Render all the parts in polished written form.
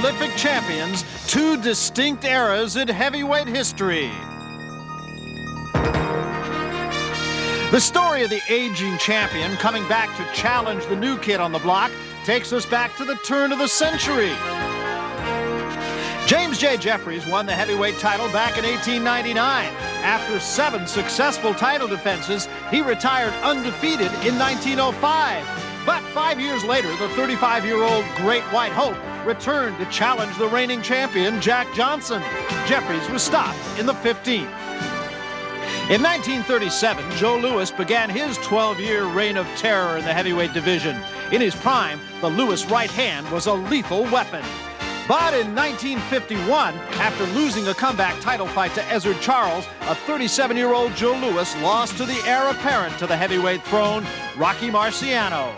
prolific champions, two distinct eras in heavyweight history. The story of the aging champion coming back to challenge the new kid on the block takes us back to the turn of the century. James J. Jeffries won the heavyweight title back in 1899. After 7 successful title defenses, he retired undefeated in 1905. But 5 years later, the 35-year-old Great White Hope returned to challenge the reigning champion, Jack Johnson. Jeffries was stopped in the 15th. In 1937, Joe Louis began his 12-year reign of terror in the heavyweight division. In his prime, the Louis right hand was a lethal weapon. But in 1951, after losing a comeback title fight to Ezzard Charles, a 37-year-old Joe Louis lost to the heir apparent to the heavyweight throne, Rocky Marciano.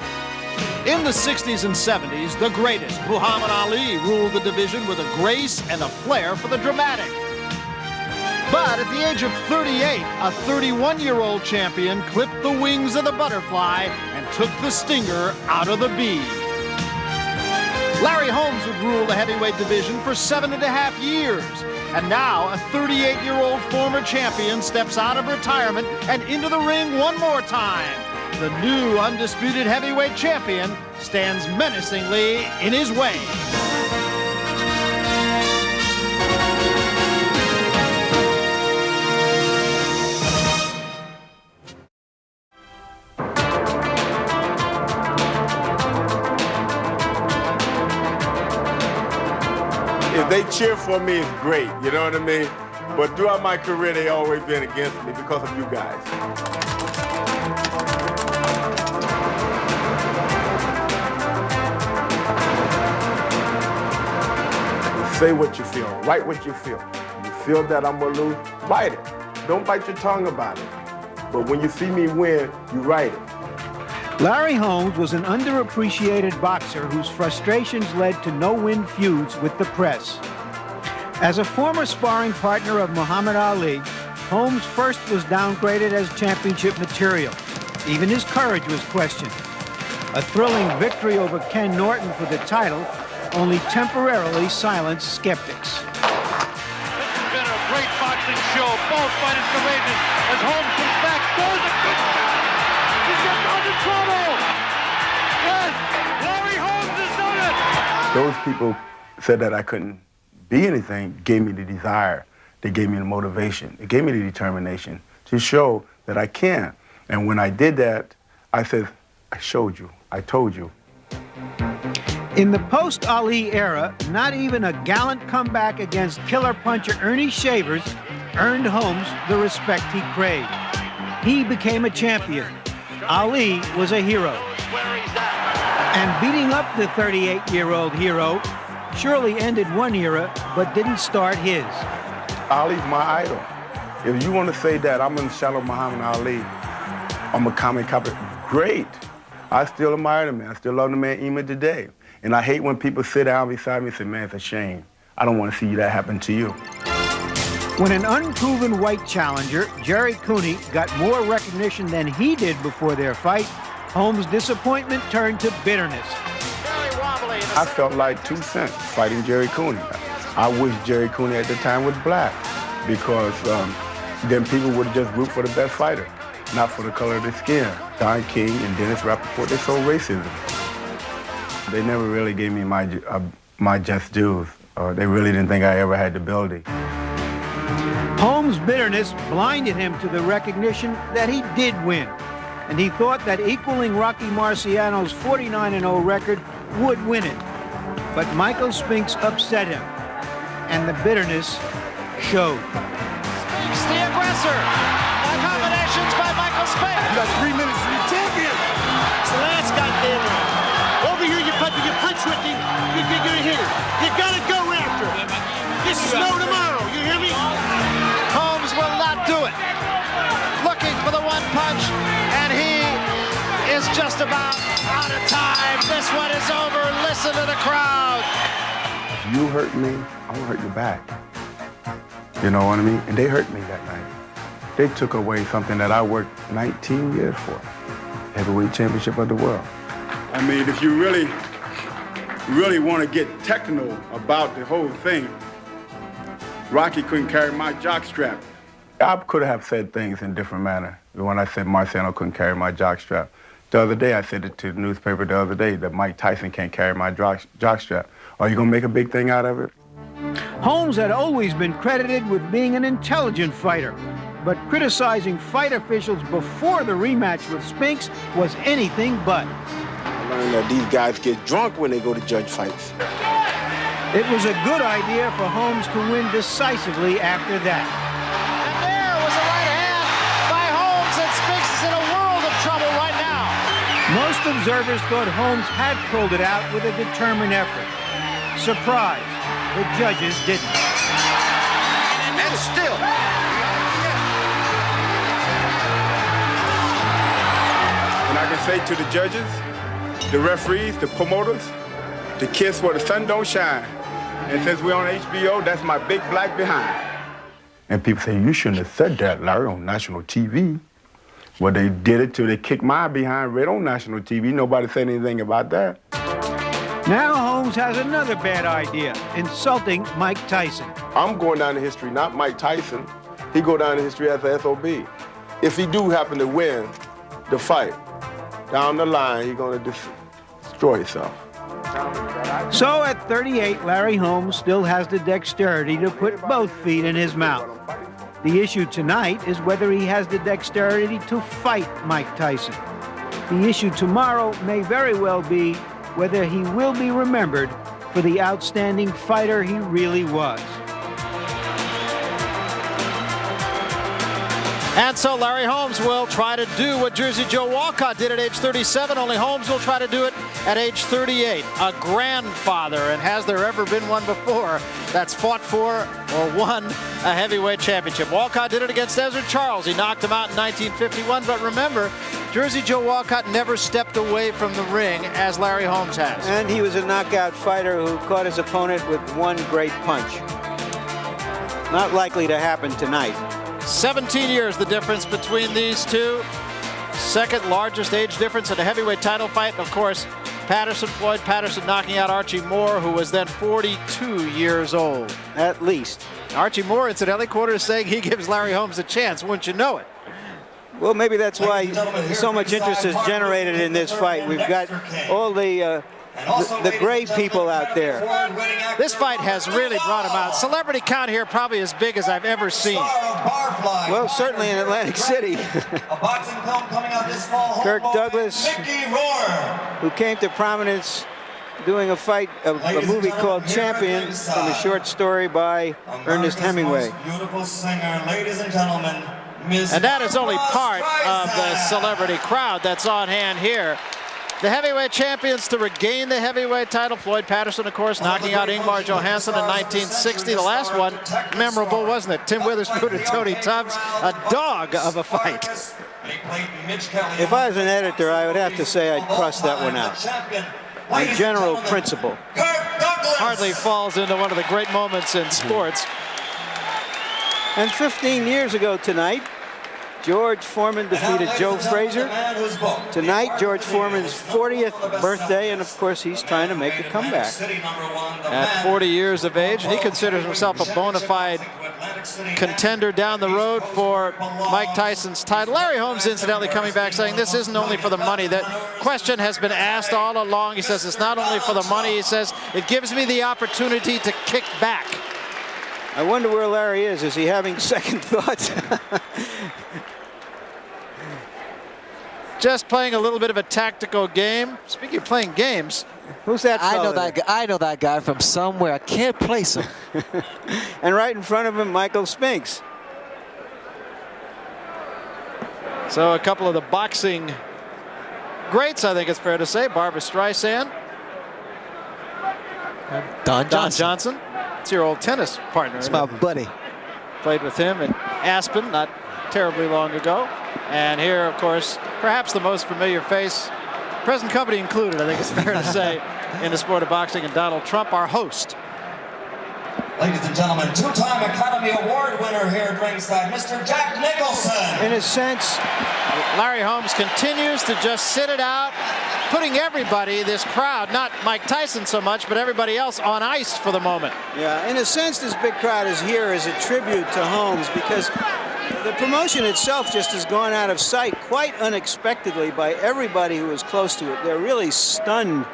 In the 60s and 70s, the greatest, Muhammad Ali, ruled the division with a grace and a flair for the dramatic. But at the age of 38, a 31-year-old champion clipped the wings of the butterfly and took the stinger out of the bee. Larry Holmes would rule the heavyweight division for 7.5 years. And now a 38-year-old former champion steps out of retirement and into the ring one more time. The new undisputed heavyweight champion stands menacingly in his way. If they cheer for me, it's great, you know what I mean? But throughout my career, they always been against me because of you guys. Say what you feel, write what you feel. You feel that I'm gonna lose, write it. Don't bite your tongue about it. But when you see me win, you write it. Larry Holmes was an underappreciated boxer whose frustrations led to no-win feuds with the press. As a former sparring partner of Muhammad Ali, Holmes first was downgraded as championship material. Even his courage was questioned. A thrilling victory over Ken Norton for the title only temporarily silenced skeptics. This has been a great boxing show. Both fighters courageous as Holmes comes back, throws a good shot. He's got into trouble. Yes, Larry Holmes has done it. Those people said that I couldn't be anything, gave me the desire. They gave me the motivation. They gave me the determination to show that I can. And when I did that, I said, I showed you. I told you. In the post-Ali era, not even a gallant comeback against killer puncher Ernie Shavers earned Holmes the respect he craved. He became a champion. Ali was a hero. And beating up the 38-year-old hero surely ended one era, but didn't start his. Ali's my idol. If you want to say that I'm in the shadow of Muhammad Ali, I'm a comic copy, great. I still admire the man. I still love the man even today. And I hate when people sit down beside me and say, man, it's a shame. I don't want to see that happen to you. When an unproven white challenger, Jerry Cooney, got more recognition than he did before their fight, Holmes' disappointment turned to bitterness. I felt like 2 cents fighting Jerry Cooney. I wish Jerry Cooney at the time was black because then people would just root for the best fighter, not for the color of their skin. Don King and Dennis Rappaport, they sold racism. They never really gave me my just dues. They really didn't think I ever had the ability. Holmes' bitterness blinded him to the recognition that he did win, and he thought that equaling Rocky Marciano's 49-0 record would win it. But Michael Spinks upset him, and the bitterness showed. Spinks, the aggressor. Combinations by Michael Spinks. You got 3 minutes to be champion. It's the last goddamn round. Over here, you punch with him. You're gonna hit it. You gotta go after it. This is no tomorrow. You hear me? Holmes will not do it. Looking for the one punch, and he is just about out of time. This one is over. Listen to the crowd. If you hurt me, I'm gonna hurt you back. You know what I mean? And they hurt me that night. They took away something that I worked 19 years for. Heavyweight championship of the world. I mean, if you really really want to get technical about the whole thing, Rocky couldn't carry my jockstrap. I could have said things in different manner when I said Marciano couldn't carry my jockstrap. The other day, I said it to the newspaper the other day that Mike Tyson can't carry my jockstrap. Are you going to make a big thing out of it? Holmes had always been credited with being an intelligent fighter, but criticizing fight officials before the rematch with Spinks was anything but. I learned that these guys get drunk when they go to judge fights. It was a good idea for Holmes to win decisively after that. And there was a right hand by Holmes, and Spinks is in a world of trouble right now. Most observers thought Holmes had pulled it out with a determined effort. Surprise, the judges didn't. And still. And I can say to the judges, the referees, the promoters, to kiss where the sun don't shine. And since we're on HBO, that's my big black behind. And people say, you shouldn't have said that, Larry, on national TV. Well, they did it till they kicked my behind right on national TV. Nobody said anything about that. Now Holmes has another bad idea, insulting Mike Tyson. I'm going down in history, not Mike Tyson. He go down in history as the SOB. If he do happen to win the fight, down the line, he's going to destroy himself. So at 38, Larry Holmes still has the dexterity to put both feet in his mouth. The issue tonight is whether he has the dexterity to fight Mike Tyson. The issue tomorrow may very well be whether he will be remembered for the outstanding fighter he really was. And so Larry Holmes will try to do what Jersey Joe Walcott did at age 37, only Holmes will try to do it at age 38. A grandfather, and has there ever been one before that's fought for or won a heavyweight championship? Walcott did it against Ezra Charles. He knocked him out in 1951, but remember, Jersey Joe Walcott never stepped away from the ring as Larry Holmes has. And he was a knockout fighter who caught his opponent with one great punch. Not likely to happen tonight. 17 years the difference between these two. Second largest age difference in a heavyweight title fight. And of course, Floyd Patterson knocking out Archie Moore, who was then 42 years old. At least. Archie Moore, incidentally, quoted as saying he gives Larry Holmes a chance, wouldn't you know it? Well, maybe that's why so much interest is generated in this fight. We've got all the great people out there. This fight has really brought him out. Celebrity count here probably as big as I've ever seen. Well, certainly in Atlantic City. Kirk Douglas, who came to prominence doing a movie called Champion, from a short story by Ernest Hemingway. Beautiful singer, ladies and gentlemen, And that is only part of the celebrity crowd that's on hand here. The heavyweight champions to regain the heavyweight title. Floyd Patterson, of course, knocking out Ingmar Johansson in 1960. The last one, memorable, wasn't it? Tim Witherspoon and Tony Tubbs, a dog of a fight. If I was an editor, I would have to say I'd cross that one out. On general principle. Hardly falls into one of the great moments in sports. And 15 years ago tonight, George Foreman defeated Joe Frazier. Tonight, George Foreman's 40th birthday, and of course, he's trying to make a comeback. At 40 years of age, he considers himself a bona fide contender down the road for Mike Tyson's title. Larry Holmes, incidentally, coming back saying this isn't only for the money. That question has been asked all along. He says it's not only for the money. He says it gives me the opportunity to kick back. I wonder where Larry is. Is he having second thoughts? Just playing a little bit of a tactical game. Speaking of playing games, who's that fellow? I know that guy from somewhere. I can't place him. And right in front of him, Michael Spinks. So a couple of the boxing greats, I think it's fair to say. Barbra Streisand. Don Johnson. It's your old tennis partner. It's my buddy. Played with him in Aspen not terribly long ago. And here, of course, perhaps the most familiar face, present company included, I think it's fair to say, in the sport of boxing, and Donald Trump, our host. Ladies and gentlemen, two-time Academy Award winner here at ringside, Mr. Jack Nicholson. In a sense, Larry Holmes continues to just sit it out putting everybody, this crowd, not Mike Tyson so much, but everybody else on ice for the moment. Yeah, in a sense, this big crowd is here as a tribute to Holmes because the promotion itself just has gone out of sight quite unexpectedly by everybody who was close to it. They're really stunned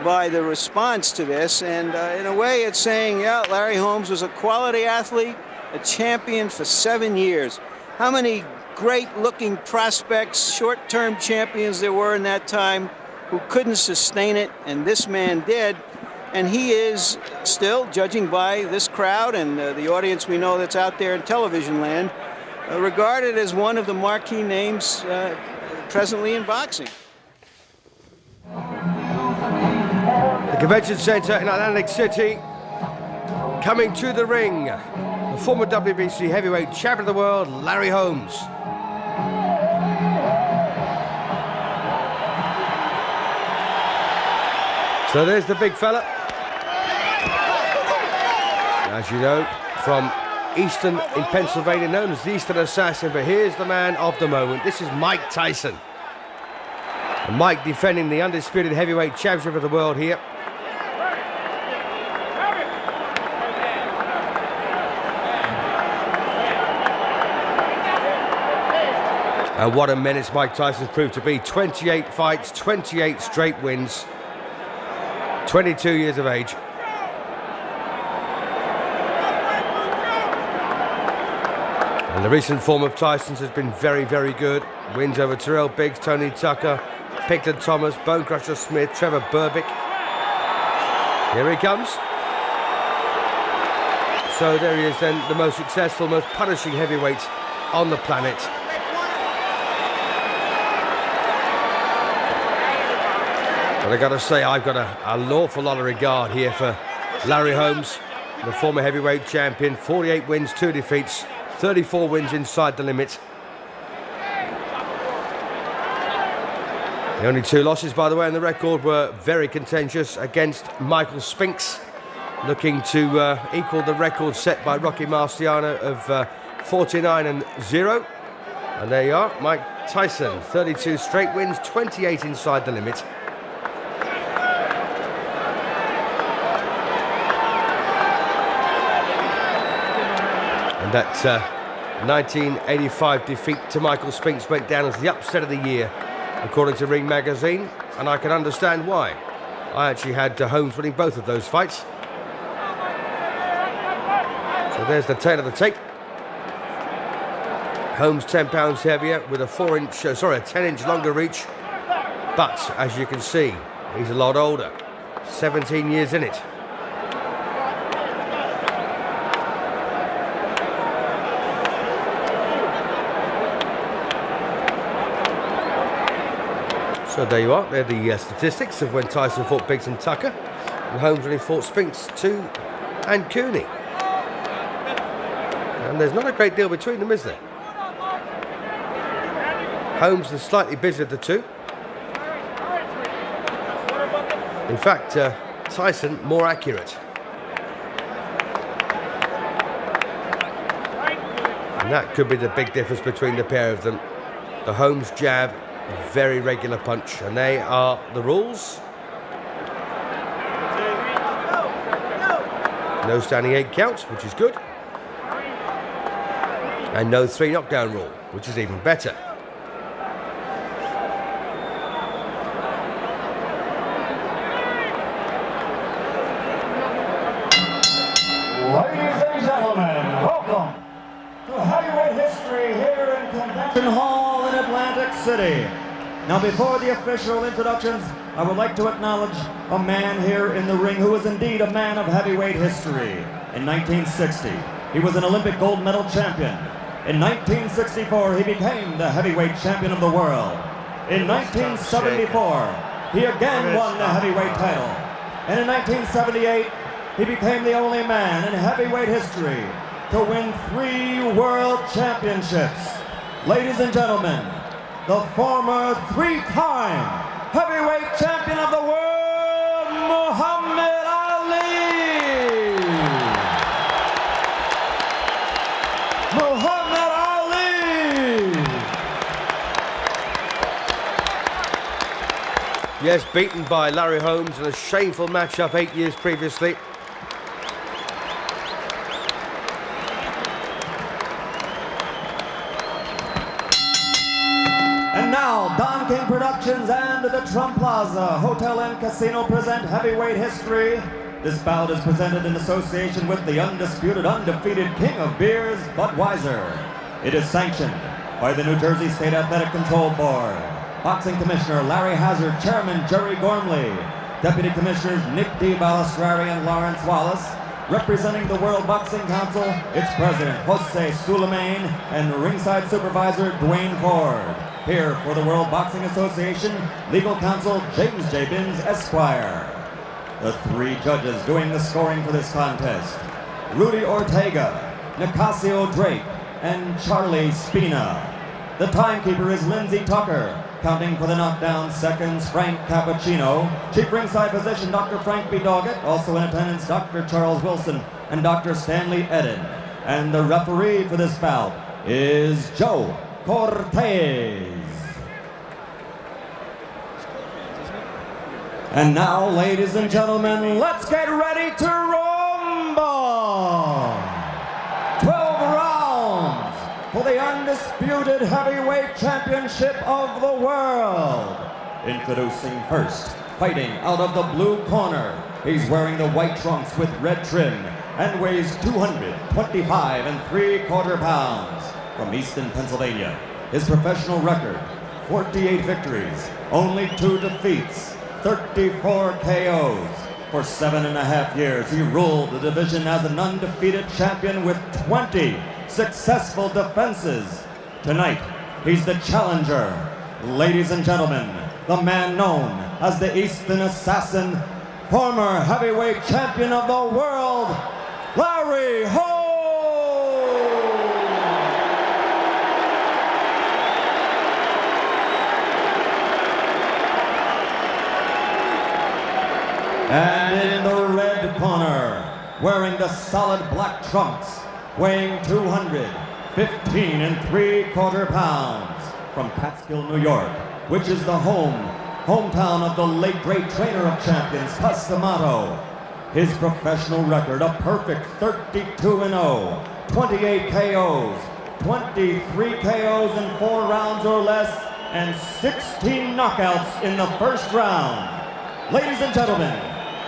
by the response to this, and in a way it's saying, yeah, Larry Holmes was a quality athlete, a champion for 7 years. How many great-looking prospects, short-term champions there were in that time who couldn't sustain it, and this man did. And he is still, judging by this crowd and the audience we know that's out there in television land, regarded as one of the marquee names presently in boxing. The Convention Center in Atlantic City, coming to the ring, the former WBC heavyweight champion of the world, Larry Holmes. So there's the big fella. As you know, from Easton in Pennsylvania, known as the Eastern Assassin, but here's the man of the moment. This is Mike Tyson. And Mike defending the undisputed heavyweight championship of the world here. And what a menace Mike Tyson's proved to be. 28 fights, 28 straight wins, 22 years of age. And the recent form of Tyson's has been very, very good. Wins over Terrell Biggs, Tony Tucker, Picton Thomas, Bone Crusher Smith, Trevor Berbick. Here he comes. So there he is then, the most successful, most punishing heavyweight on the planet. But I gotta say, I've got an awful lot of regard here for Larry Holmes, the former heavyweight champion. 48 wins, 2 defeats, 34 wins inside the limit. The only 2 losses, by the way, on the record were very contentious against Michael Spinks, looking to equal the record set by Rocky Marciano of 49-0. And there you are, Mike Tyson, 32 straight wins, 28 inside the limit. And that 1985 defeat to Michael Spinks went down as the upset of the year, according to Ring Magazine, and I can understand why. I actually had Holmes winning both of those fights. So there's the tail of the tape. Holmes 10 pounds heavier with a 10-inch longer reach, but as you can see, he's a lot older. 17 years in it. So there you are, they're the statistics of when Tyson fought Biggs and Tucker, and Holmes when he fought Spinks, and Cooney. And there's not a great deal between them, is there? Holmes is slightly busier of the two. In fact, Tyson more accurate. And that could be the big difference between the pair of them. The Holmes jab, very regular punch, and they are the rules. No standing 8 count, which is good. And no 3 knockdown rule, which is even better. Ladies and gentlemen, welcome to heavyweight history here in Convention Hall in Atlantic City. Now, before the official introductions, I would like to acknowledge a man here in the ring who is indeed a man of heavyweight history. In 1960, he was an Olympic gold medal champion. In 1964, he became the heavyweight champion of the world. In 1974, he again won the heavyweight title. And in 1978, he became the only man in heavyweight history to win 3 world championships. Ladies and gentlemen, the former 3-time heavyweight champion of the world, Muhammad Ali! Muhammad Ali! Yes, beaten by Larry Holmes in a shameful matchup 8 years previously. And now, Don King Productions and the Trump Plaza Hotel and Casino present heavyweight history. This bout is presented in association with the undisputed, undefeated king of beers, Budweiser. It is sanctioned by the New Jersey State Athletic Control Board. Boxing Commissioner Larry Hazard, Chairman Jerry Gormley, Deputy Commissioners Nick D. Balistrari and Lawrence Wallace. Representing the World Boxing Council, its President Jose Suleiman and ringside supervisor Dwayne Ford. Here for the World Boxing Association, legal counsel James J. Binns, Esquire. The three judges doing the scoring for this contest: Rudy Ortega, Nicasio Drake, and Charlie Spina. The timekeeper is Lindsey Tucker. Counting for the knockdown seconds, Frank Cappuccino. Chief ringside physician, Dr. Frank B. Doggett. Also in attendance, Dr. Charles Wilson and Dr. Stanley Eden. And the referee for this bout is Joe Cortez. And now, ladies and gentlemen, let's get ready to rumble! 12 rounds for the undisputed heavyweight championship of the world. Introducing first, fighting out of the blue corner. He's wearing the white trunks with red trim and weighs 225 3/4 pounds. From Easton, Pennsylvania, his professional record, 48 victories, only 2 defeats. 34 KOs. For 7.5 years, he ruled the division as an undefeated champion with 20 successful defenses. Tonight, he's the challenger. Ladies and gentlemen, the man known as the Eastern Assassin, former heavyweight champion of the world, Larry Holmes! And in the red corner, wearing the solid black trunks, weighing 215 3/4 pounds, from Catskill, New York, which is the hometown of the late great trainer of champions, Cus D'Amato. His professional record, a perfect 32-0, 28 KOs, 23 KOs in 4 rounds or less, and 16 knockouts in the first round. Ladies and gentlemen,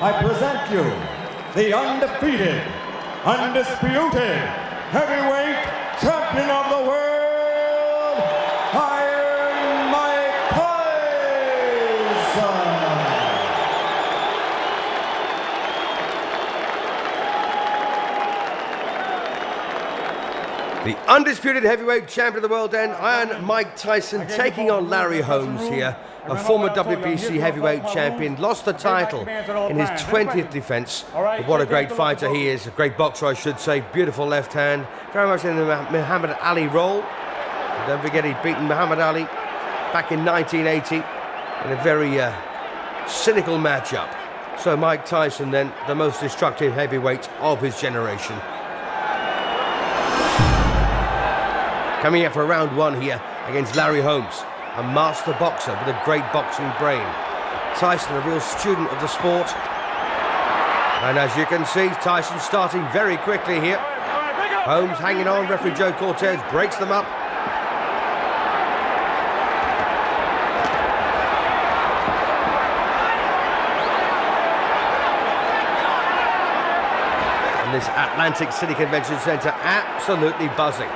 I present you the undefeated, undisputed heavyweight champion of the world, Iron Mike Tyson. The undisputed heavyweight champion of the world, then, Iron Mike Tyson, taking on Larry Holmes here. A former WBC heavyweight champion, lost the title in his 20th defense. But what a great fighter he is, a great boxer, I should say. Beautiful left hand, very much in the Muhammad Ali role. And don't forget, he'd beaten Muhammad Ali back in 1980 in a very cynical matchup. So Mike Tyson, then, the most destructive heavyweight of his generation. Coming up for round 1 here against Larry Holmes, a master boxer with a great boxing brain. Tyson, a real student of the sport. And as you can see, Tyson starting very quickly here. Holmes hanging on, referee Joe Cortez breaks them up. And this Atlantic City Convention Center absolutely buzzing.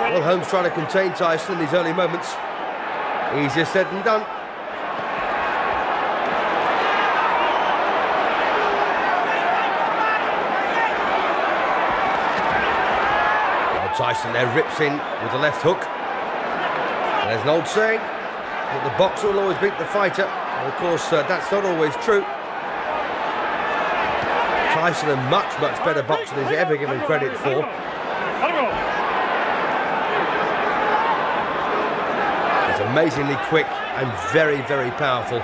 Well, Holmes trying to contain Tyson in these early moments. Easier said than done. Well, Tyson there rips in with the left hook. And there's an old saying that the boxer will always beat the fighter. And of course, that's not always true. Tyson, a much, much better boxer than he's ever given credit for. Amazingly quick and very, very powerful.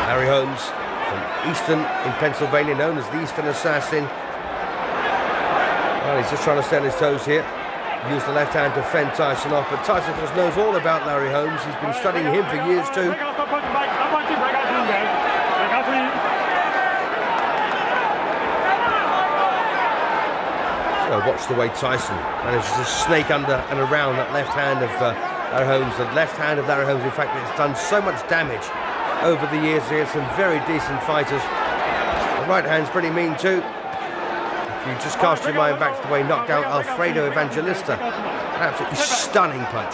Larry Holmes from Eastern in Pennsylvania, known as the Eastern Assassin. Well, he's just trying to stay on his toes here. Use the left hand to fend Tyson off, but Tyson, of course, knows all about Larry Holmes. He's been studying him for years too. So watch the way Tyson manages to snake under and around that left hand of Larry Holmes. The left hand of Larry Holmes, in fact, it's done so much damage over the years against some very decent fighters. The right hand's pretty mean too. If you just cast your mind back to the way he knocked out Alfredo Evangelista, an absolutely stunning punch.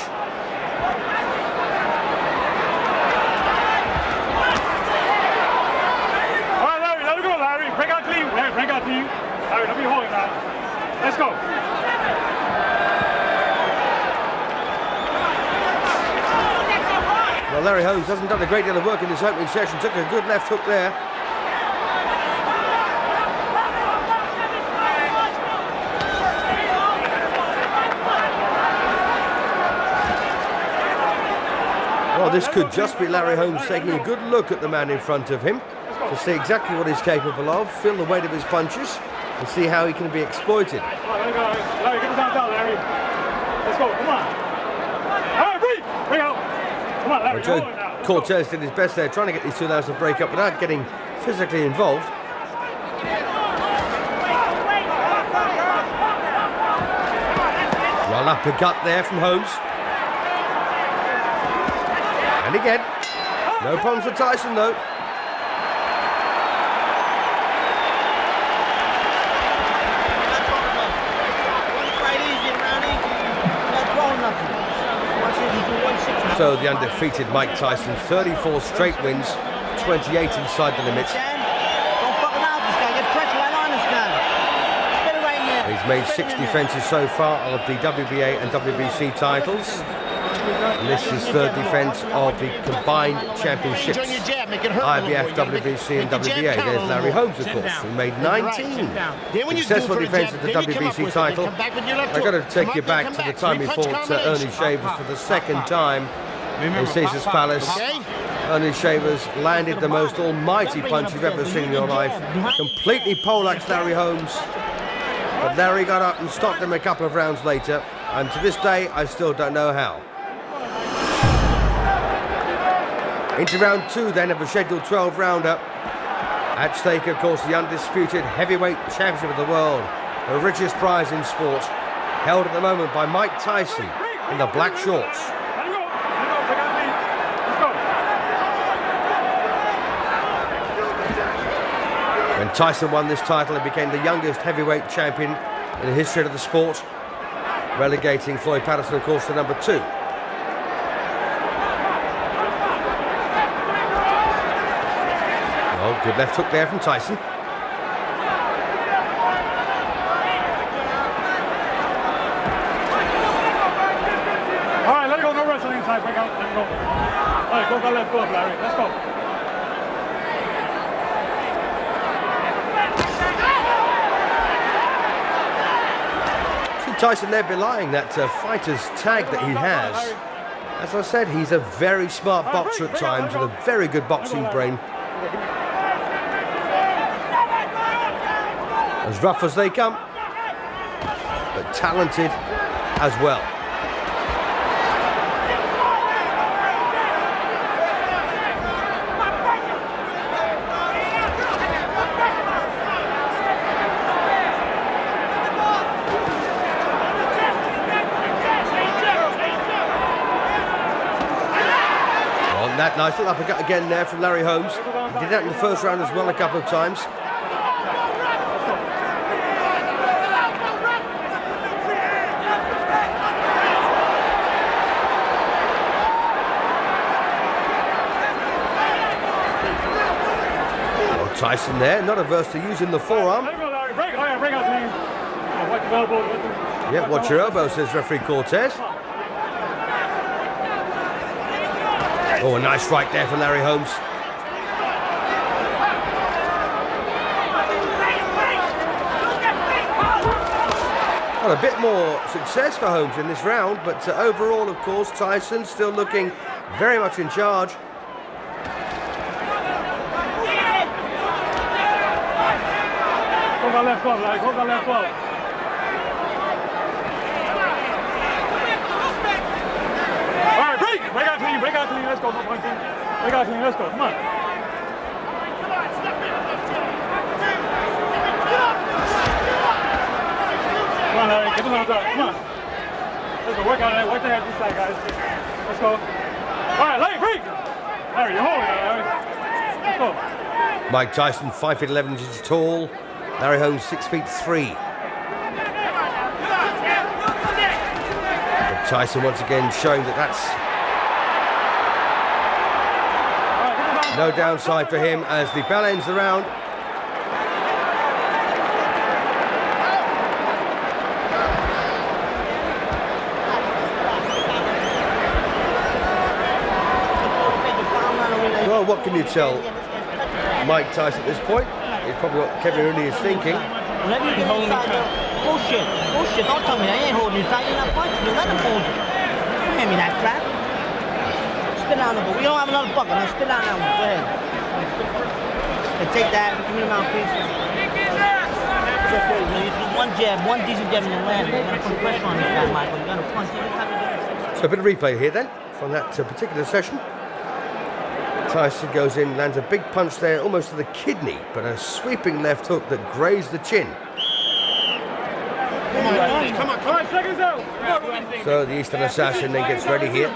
All right, Larry, let it go, Larry. Break out clean. Larry, break out clean. Larry, don't be holding now. Let's go. Well, Larry Holmes hasn't done a great deal of work in this opening session. Took a good left hook there. Well, this could just be Larry Holmes taking a good look at the man in front of him to see exactly what he's capable of, feel the weight of his punches, and see how he can be exploited. Larry, get the down, Larry. Let's go, come on. All right, breathe. Bring out. Come on, Larry. Well, Joe Cortez did his best there, trying to get these two lads to break up without getting physically involved. Well, uppercut there from Holmes. And again, no problems for Tyson though. So the undefeated Mike Tyson, 34 straight wins, 28 inside the limit. He's made 6 defences so far of the WBA and WBC titles. And this is 3rd defence of the combined championships, IBF, WBC and WBA. There's Larry Holmes, of course, who made 19 successful defences of the WBC title. I've got to take you back to the time he fought Ernie Shavers for the 2nd time in Caesar's Palace. Ernie Shavers landed the most almighty punch you've ever seen in your life. Completely poleaxed Larry Holmes. But Larry got up and stopped him a couple of rounds later. And to this day, I still don't know how. Into round 2 then of a scheduled 12-rounder. At stake, of course, the undisputed heavyweight championship of the world, the richest prize in sport, held at the moment by Mike Tyson in the black shorts. When Tyson won this title, he became the youngest heavyweight champion in the history of the sport, relegating Floyd Patterson, of course, to number 2. Oh, good left hook there from Tyson. All right, let it go. No wrestling inside. Break out. Let it go. All right, go left. Go up, Larry. Let's go. See Tyson there belying that fighter's tag that he has. As I said, he's a very smart boxer at times with a very good boxing brain. As rough as they come, but talented as well. Well, that nice little uppercut again there from Larry Holmes. He did that in the first round as well a couple of times. Tyson there, not averse to using the forearm. Yeah, watch your elbow, says referee Cortez. Oh, a nice right there for Larry Holmes. Well, a bit more success for Holmes in this round, but overall, of course, Tyson still looking very much in charge. that left glove, Larry. Hold that left glove. All right, break! Break out clean, let's go. No punching. Break out clean, let's go. Come on. Come on, Larry, get the arms out. Come on. Let's go, work on it. Work the head this side, guys. Let's go. All right, Larry, break! Larry, you're holding it, Larry. Let's go. Mike Tyson, 5 feet 11 inches tall. Larry Holmes, 6 feet 3. But Tyson once again showing that that's no downside for him as the bell ends the round. Well, what can you tell Mike Tyson at this point? It's probably what Kevin Rooney is thinking. Let me get inside there. Bullshit. Bullshit. Don't tell me I ain't holding you tight. You're not punching me. Let him hold you. Don't hand me that crap. Spit down there, but we don't have another bucket. Now spit down that one. Go ahead. Hey, take that. Give me the mouthpiece. You do one jab, one decent jab in your land. You're going to put pressure on this guy, Michael. You're going to punch every time you do it. So a bit of replay here then from that particular session. Tyson goes in, lands a big punch there, almost to the kidney, but a sweeping left hook that grazed the chin. Come on, seconds out. So the Eastern Assassin then gets ready here to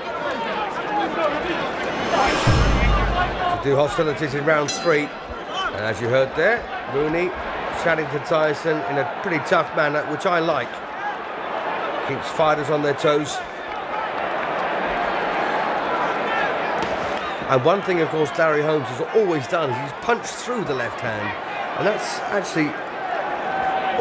do hostilities in round 3. And as you heard there, Rooney chatting to Tyson in a pretty tough manner, which I like. Keeps fighters on their toes. And one thing, of course, Larry Holmes has always done is he's punched through the left hand. And that's actually,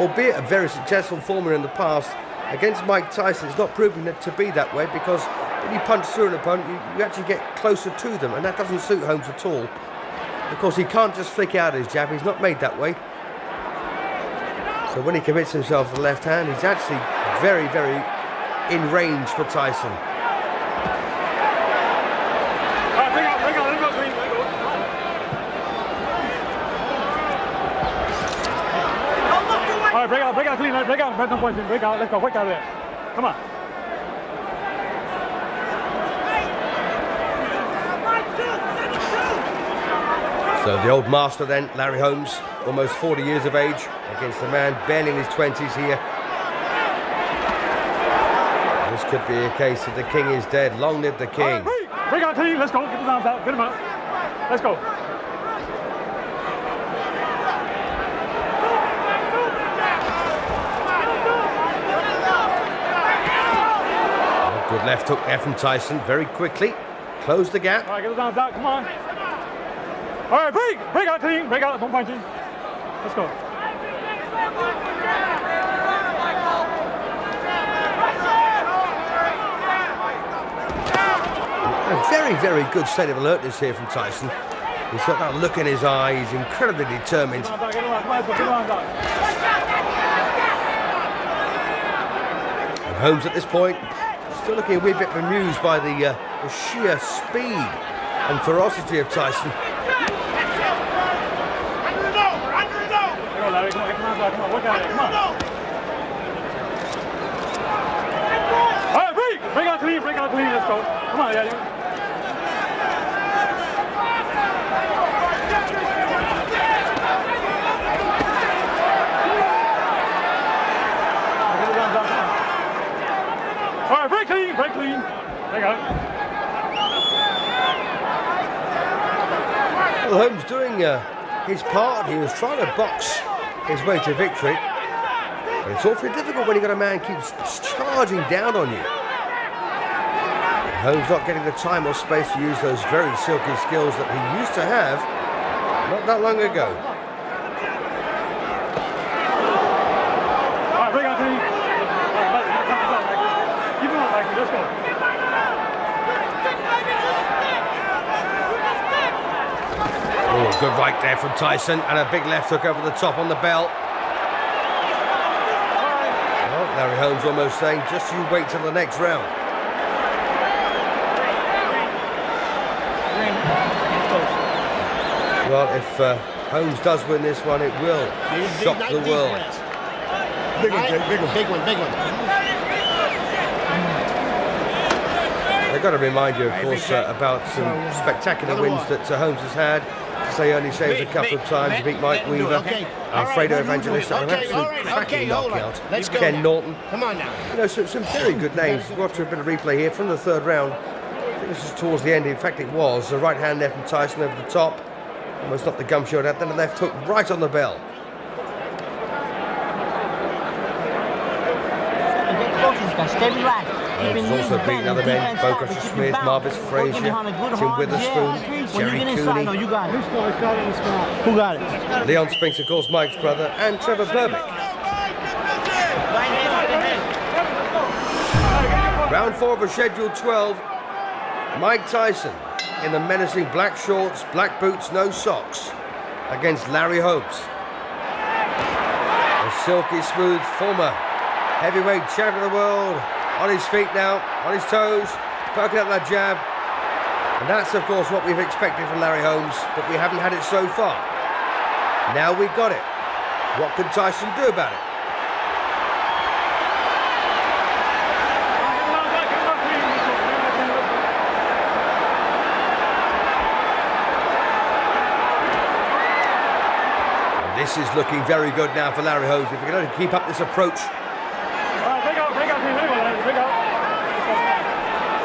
albeit a very successful formula in the past, against Mike Tyson, it's not proving it to be that way, because when you punch through an opponent, you actually get closer to them, and that doesn't suit Holmes at all. Of course, he can't just flick out his jab. He's not made that way. So when he commits himself to the left hand, he's actually very, very in range for Tyson. All right, break out clean, break out, no punching, break out, let's go, work out there. Come on. So the old master then, Larry Holmes, almost 40 years of age, against a man barely in his 20s here. This could be a case that the king is dead. Long live the king. Break out clean, let's go, get his arms out, get him out. Let's go. Good left hook there from Tyson, very quickly. Close the gap. All right, get his arms out, come on. All right, break out clean, break out, don't punch him. Let's go. A very, very good state of alertness here from Tyson. He's got that look in his eye, he's incredibly determined. And Holmes at this point, still looking a wee bit bemused by the sheer speed and ferocity of Tyson. Larry, come on, work out there, come on. All right, break out clean, let's go. Come on, yeah. All right, break clean, break out. Well, Holmes doing his part. He was trying to box his way to victory, but it's awfully difficult when you've got a man keeps charging down on you. Holmes not getting the time or space to use those very silky skills that he used to have not that long ago. All right, break out clean. Keep it on, Mikey, let's go. Oh, good right there from Tyson, and a big left hook over the top on the bell. Well, Larry Holmes almost saying, just you wait till the next round. Well, if Holmes does win this one, it will shock the world. Big one. I've got to remind you, of course, about some spectacular wins that Holmes has had. To say only saves a couple of times, he beat Mike Weaver, Alfredo Evangelista, an absolute cracking knockout. Ken Norton. Come on now. You know, some very good names. Watch a bit of replay here from the third round. I think this is towards the end. In fact, it was. The right hand there from Tyson over the top. Almost knocked the gum shield out. Then the left hook right on the bell. Holmes has also beaten other men, Bo Smith, Marvis Frazier, Tim Witherspoon, Jerry Cooney. Who got it? Leon Spinks, of course, Mike's brother, and Trevor Berbick. Round 4 of a scheduled 12. Mike Tyson in the menacing black shorts, black boots, no socks against Larry Holmes. A silky smooth former heavyweight champion of the world. On his feet now, on his toes, poking up that jab. And that's, of course, what we've expected from Larry Holmes, but we haven't had it so far. Now we've got it. What can Tyson do about it? This is looking very good now for Larry Holmes. If we're going to keep up this approach.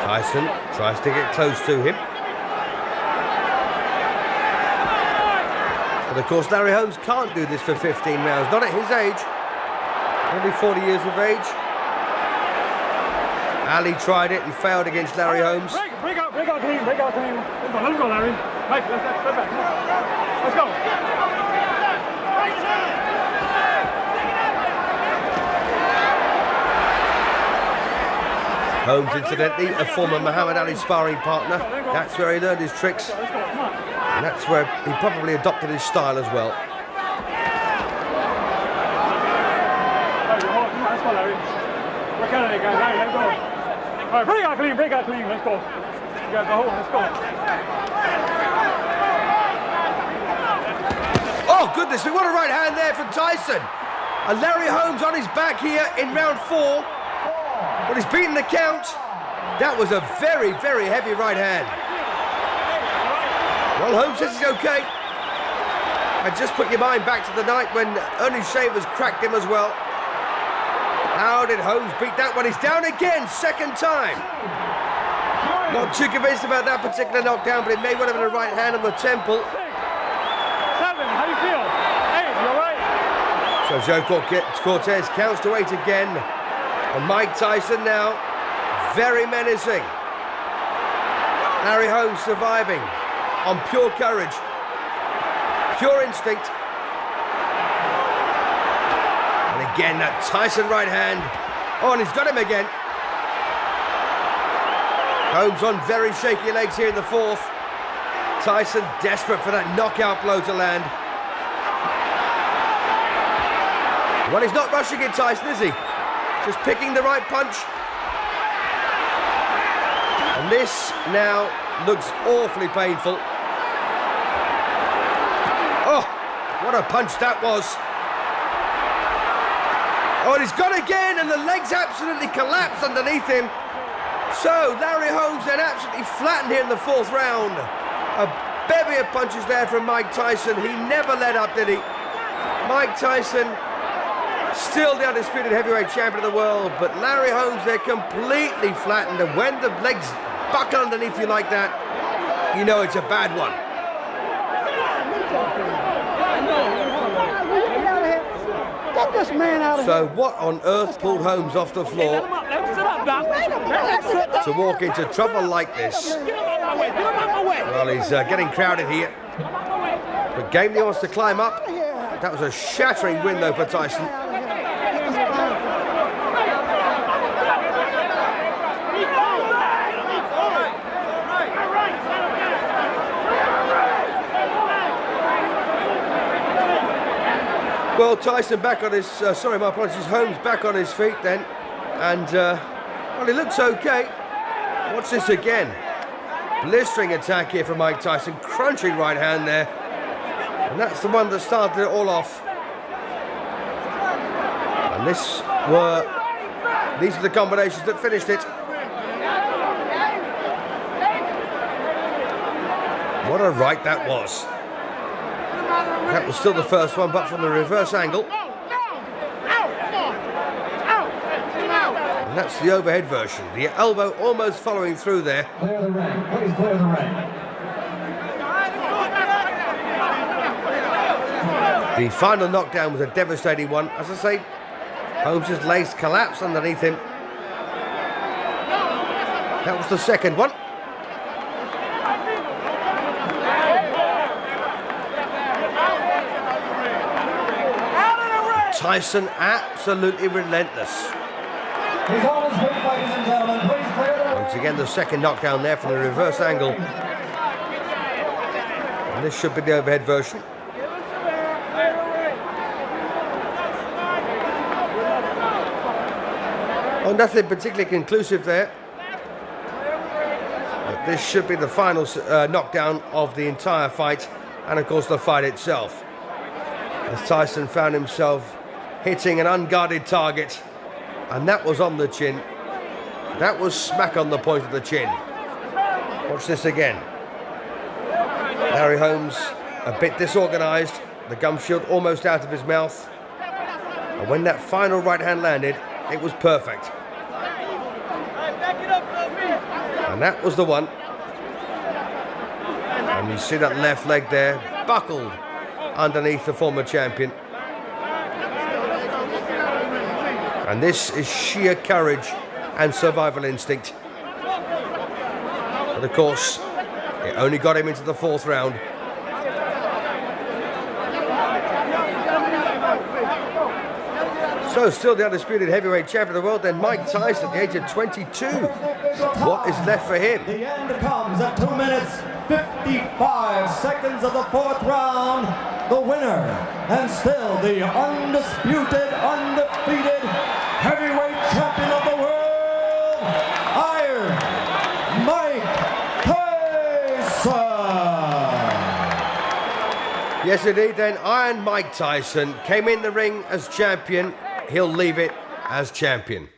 Tyson tries to get close to him. But of course Larry Holmes can't do this for 15 rounds, not at his age. Only 40 years of age. Ali tried it and failed against Larry Holmes. Break out team. Let's go, Larry. Mike, let's back. Let's go. Holmes, incidentally, a former Muhammad Ali sparring partner. That's where he learned his tricks. And that's where he probably adopted his style as well. Break out clean. Let's go. You guys go home. Let's go. Oh, goodness me, what a right hand there from Tyson. And Larry Holmes on his back here in round 4. But he's beaten the count. That was a very, very heavy right hand. Well, Holmes says he's okay. And just put your mind back to the night when Ernie Shavers cracked him as well. How did Holmes beat that one? He's down again, second time. Not too convinced about that particular knockdown, but it may well have been a right hand on the temple. 7, how do you feel? 8, you all right? So Joe Cortez counts to 8 again. And Mike Tyson now, very menacing. Larry Holmes surviving on pure courage, pure instinct. And again, that Tyson right hand. Oh, and he's got him again. Holmes on very shaky legs here in the 4th. Tyson desperate for that knockout blow to land. Well, he's not rushing it, Tyson, is he? Just picking the right punch. And this now looks awfully painful. Oh, what a punch that was. Oh, and he's got again, and the legs absolutely collapsed underneath him. So, Larry Holmes then absolutely flattened here in the 4th round. A bevy of punches there from Mike Tyson. He never let up, did he? Mike Tyson, still the undisputed heavyweight champion of the world, but Larry Holmes, they're completely flattened, and when the legs buckle underneath you like that, you know it's a bad one. Get this man out of here. So what on earth pulled Holmes off the floor to walk into trouble like this? Well, he's getting crowded here. But Gamely wants to climb up. That was a shattering win, though, for Tyson. Well, Tyson back on his, sorry, my apologies, Holmes back on his feet then. And, well, he looks okay. Watch this again. Blistering attack here from Mike Tyson. Crunching right hand there. And that's the one that started it all off. And these are the combinations that finished it. What a right that was. That was still the first one, but from the reverse angle. And that's the overhead version. The elbow almost following through there. Clear the ring. Please clear the ring. The final knockdown was a devastating one. As I say, Holmes' legs collapsed underneath him. That was the second one. Tyson absolutely relentless. He's on his feet, ladies and gentlemen. Please clear the ring. Once again, the second knockdown there from the reverse angle. And this should be the overhead version. Oh, nothing particularly conclusive there. But this should be the final knockdown of the entire fight, and of course the fight itself. As Tyson found himself hitting an unguarded target, and that was on the chin. That was smack on the point of the chin. Watch this again. Larry Holmes a bit disorganised, the gum shield almost out of his mouth, and when that final right hand landed, it was perfect. And that was the one. And you see that left leg there, buckled underneath the former champion. And this is sheer courage and survival instinct. But of course, it only got him into the fourth round. So still the undisputed heavyweight champion of the world, then Mike Tyson at the age of 22. What is left for him? The end comes at 2 minutes, 55 seconds of the fourth round. The winner, and still the undisputed, undefeated heavyweight champion of the world, Iron Mike Tyson. Yes, indeed, then Iron Mike Tyson came in the ring as champion. He'll leave it as champion.